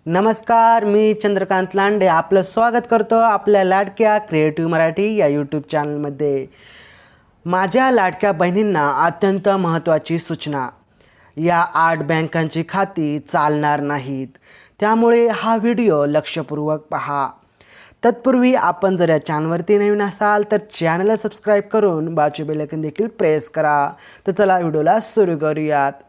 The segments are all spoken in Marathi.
नमस्कार, मी चंद्रकांत लांडे आपलं स्वागत करतो आपल्या लाडक्या क्रिएटिव्ह मराठी या यूट्यूब चॅनलमध्ये। माझ्या लाडक्या बहिणींना अत्यंत महत्त्वाची सूचना, या 8 बँकांची खाती चालणार नाहीत, त्यामुळे हा व्हिडिओ लक्षपूर्वक पहा। तत्पूर्वी आपण जर या चॅनलवरती नवीन असाल तर चॅनलला सबस्क्राईब करून बाजूचे बेल आयकॉन देखील प्रेस करा। तर चला व्हिडिओला सुरू करूयात।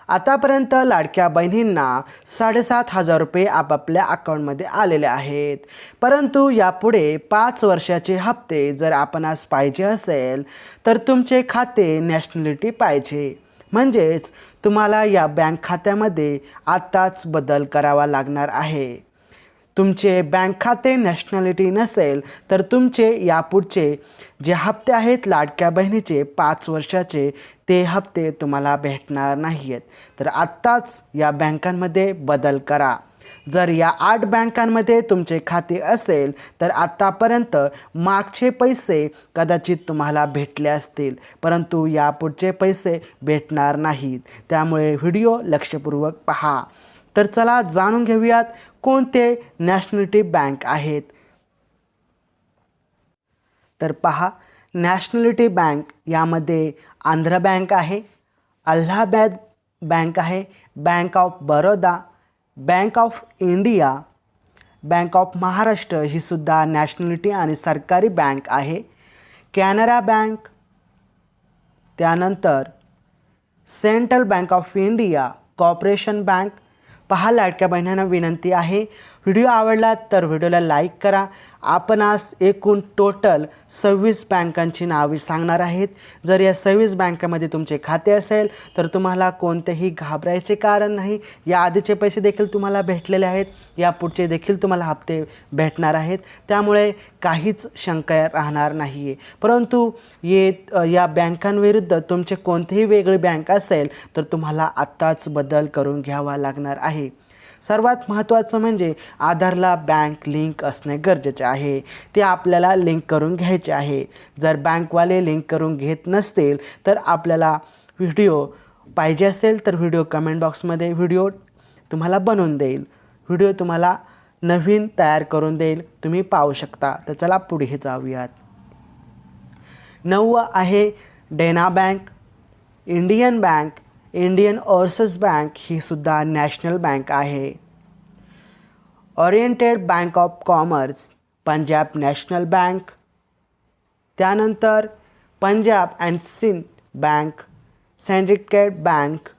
आतापर्यंत लाडक्या बहिणींना 7,500 रुपये आपापल्या अकाउंटमध्ये आलेले आहेत, परंतु यापुढे 5 वर्षाचे हप्ते जर आपणास पाहिजे असेल तर तुमचे खाते नॅशनॅलिटी पाहिजे, म्हणजेच तुम्हाला या बँक खात्यामध्ये आत्ताच बदल करावा लागणार आहे। तुमचे बँक खाते नॅशनॅलिटी नसेल तर तुमचे यापुढचे जे हप्ते आहेत लाडक्या बहिणीचे 5 वर्षाचे, ते हप्ते तुम्हाला भेटणार नाहीत। तर आत्ताच या बँकांमध्ये बदल करा। जर या 8 बँकांमध्ये तुमचे खाते असेल तर आत्तापर्यंत मागचे पैसे कदाचित तुम्हाला भेटले असतील, परंतु यापुढचे पैसे भेटणार नाहीत, त्यामुळे व्हिडिओ लक्षपूर्वक पहा। तर चला जाणून घेऊयात कोणते नॅशनॅलिटी बँक आहेत। तर पहा, नॅशनॅलिटी बँक यामध्ये आंध्र बँक आहे, अलाहाबाद बँक आहे, bank of Baroda, bank of India, bank of Maharashtra ही सुद्धा नॅशनॅलिटी आणि सरकारी बँक आहे, कॅनरा बँक, त्यानंतर central bank of India, corporation bank. पहा लाडक्या बहिणींना विनंती आहे, व्हिडिओ आवडला तर व्हिडिओला लाईक करा। आपणास एकूण टोटल 26 बँकांची नावे सांगणार आहेत। जर या 26 बँकांमध्ये तुमचे खाते असेल तर तुम्हाला कोणतेही घाबरायचे कारण नाही। या आधीचे पैसे देखील तुम्हाला भेटलेले आहेत, या पुढचे देखील तुम्हाला हप्ते भेटणार आहेत, त्यामुळे काहीच शंका राहणार नाही आहे। परंतु या बँकांविरुद्ध तुमचे कोणतेही वेगळी बँक असेल तर तुम्हाला आत्ताच बदल करून घ्यावा लागणार आहे। सर्वात महत्त्वाचं म्हणजे आधारला बँक लिंक असणे गरजेचे आहे, ते आपल्याला लिंक करून घ्यायचे आहे। जर बँकवाले लिंक करून घेत नसतील तर आपल्याला व्हिडिओ पाहिजे असेल तर व्हिडिओ कमेंट बॉक्समध्ये व्हिडिओ तुम्हाला बनवून देईल, व्हिडिओ तुम्हाला नवीन तयार करून देईल, तुम्ही पाहू शकता। तर चला पुढे जाऊयात। 9 आहे Dena bank, Indian bank, Indian overseas bank ही सुद्धा नॅशनल बँक आहे, oriented bank of commerce, Punjab national bank, त्यानंतर Punjab and Sindh bank, syndicate bank,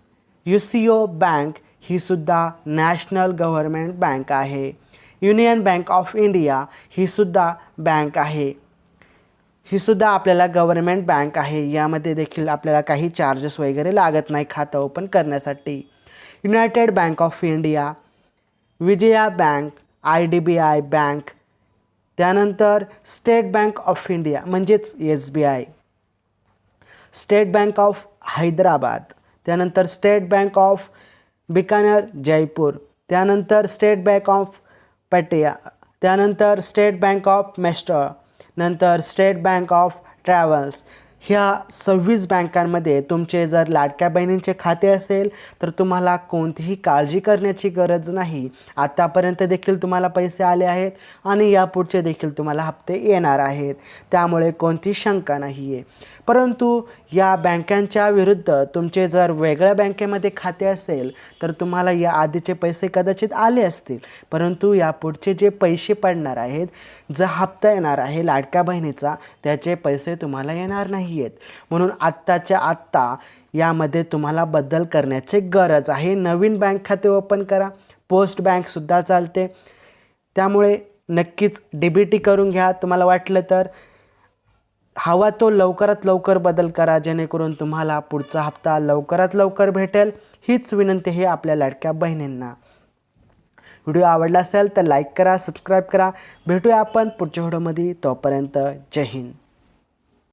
UCO bank ही सुद्धा नॅशनल गव्हर्नमेंट बँक आहे, युनियन बँक ऑफ इंडिया ही सुद्धा बँक आहे, ही सुद्धा आपल्याला गव्हर्नमेंट बँक आहे। यामध्ये देखील आपल्याला काही चार्जेस वगैरे लागत नाही खातं ओपन करण्यासाठी। United bank of India, Vijaya bank, IDBI bank, त्यानंतर स्टेट बँक ऑफ इंडिया म्हणजेच SBI, state bank of Hyderabad, त्यानंतर state bank of Bikaner Jaipur, त्यानंतर स्टेट बँक ऑफ पटिया, त्यानंतर स्टेट बँक ऑफ महाराष्ट्र, नंतर स्टेट बँक ऑफ ट्रॅव्हल्स। ह्या 26 बँकांमध्ये तुमचे जर लाडक्या बहिणींचे खाते असेल तर तुम्हाला कोणतीही काळजी करण्याची गरज नाही। आतापर्यंत देखील तुम्हाला पैसे आले आहेत आणि यापुढचे देखील तुम्हाला हप्ते येणार आहेत, त्यामुळे कोणतीही शंका नाही आहे। परंतु या बँकांच्या विरुद्ध तुमचे जर वेगळ्या बँकेमध्ये खाते असेल तर तुम्हाला या आधीचे पैसे कदाचित आले असतील, परंतु यापुढचे जे पैसे पडणार आहेत, जो हप्ता येणार आहे लाडक्या बहिणीचा, त्याचे पैसे तुम्हाला येणार नाही आहेत। म्हणून आत्ताच्या आत्ता यामध्ये तुम्हाला बदल करण्याची गरज आहे। नवीन बँक खाते ओपन करा, पोस्ट बँकसुद्धा चालते, त्यामुळे नक्कीच DBT करून घ्या। तुम्हाला वाटलं तर हवा तो लवकरात लवकर बदल करा, जेणेकरून तुम्हाला पुढचा हप्ता लवकरात लवकर भेटेल, हीच विनंती आहे आपल्या लाडक्या बहिणींना। व्हिडिओ आवडला असेल तर लाईक करा, सबस्क्राईब करा। भेटूया आपण पुढच्या व्हिडिओमध्ये, तोपर्यंत जय हिंद।